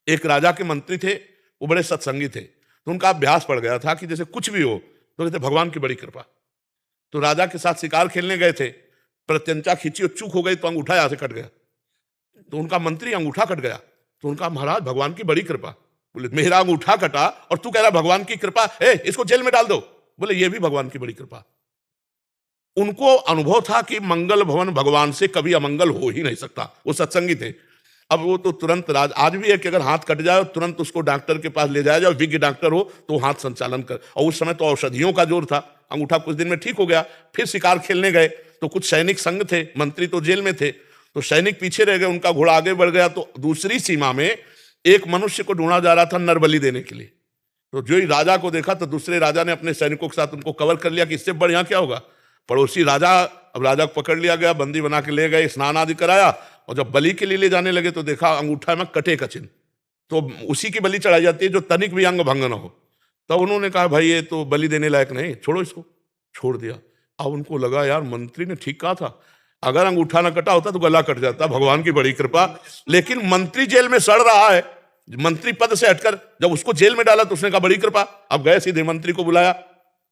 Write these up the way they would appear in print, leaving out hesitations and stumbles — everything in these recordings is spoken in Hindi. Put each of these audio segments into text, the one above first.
एक राजा के मंत्री थे, वो बड़े सत्संगी थे, तो उनका अभ्यास पड़ गया था कि जैसे कुछ भी हो तो कहते भगवान की बड़ी कृपा। तो राजा के साथ शिकार खेलने गए थे, प्रत्यंचा खींची और चूक हो गई तो अंगूठा यहां से कट गया। तो उनका मंत्री, अंगूठा कट गया, तो उनका महाराज भगवान की बड़ी कृपा। बोले मेरा अंगूठा कटा और तू कह रहा भगवान की कृपा, इसको जेल में डाल दो। बोले ये भी भगवान की बड़ी कृपा। उनको अनुभव था कि मंगल भवन भगवान से कभी अमंगल हो ही नहीं सकता, वो सत्संगी थे। अब वो तो तुरंत आज भी है कि अगर हाथ कट जाए तुरंत उसको डॉक्टर के पास ले जाया जाए, विज्ञ डॉक्टर हो तो हाथ संचालन कर। और उस समय तो औषधियों का जोर था, अंगूठा कुछ दिन में ठीक हो गया। फिर शिकार खेलने गए तो कुछ सैनिक संग थे, मंत्री तो जेल में थे, तो सैनिक पीछे रह गए, उनका घोड़ा आगे बढ़ गया। तो दूसरी सीमा में एक मनुष्य को ढूंढा जा रहा था नरबली देने के लिए। तो जो ही राजा को देखा तो दूसरे राजा ने अपने सैनिकों के साथ उनको कवर कर लिया कि इससे बढ़िया क्या होगा। पड़ोसी राजा, अब राजा को पकड़ लिया गया, बंदी बना के ले गए, स्नान आदि कराया, और जब बलि के लिए ले जाने लगे तो देखा अंगूठा में कटे का चिन्ह। तो उसी की बलि चढ़ाई जाती है जो तनिक भी अंग भंग न हो। तब उन्होंने कहा भाई ये तो बलि देने लायक नहीं, छोड़ो इसको। छोड़ दिया। अब उनको लगा यार मंत्री ने ठीक कहा था, अगर अंगूठा ना कटा होता तो गला कट जाता, भगवान की बड़ी कृपा। लेकिन मंत्री जेल में सड़ रहा है, मंत्री पद से हटकर जब उसको जेल में डाला तो उसने कहा बड़ी कृपा। अब गए सीधे मंत्री को बुलाया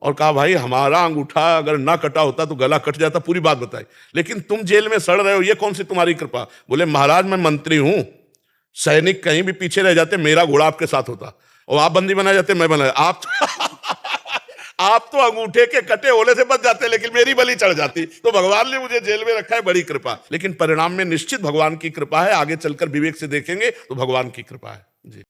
और कहा भाई हमारा अंगूठा अगर ना कटा होता तो गला कट जाता, पूरी बात बताई, लेकिन तुम जेल में सड़ रहे हो, ये कौन सी तुम्हारी कृपा। बोले महाराज मैं मंत्री हूं, सैनिक कहीं भी पीछे रह जाते मेरा घोड़ा आपके साथ होता, और आप बंदी बनाए जाते मैं बनाया आप आप तो अंगूठे के कटे होने से बच जाते, लेकिन मेरी बलि चढ़ जाती। तो भगवान ने मुझे जेल में रखा है, बड़ी कृपा। लेकिन परिणाम में निश्चित भगवान की कृपा है, आगे चलकर विवेक से देखेंगे तो भगवान की कृपा है जी।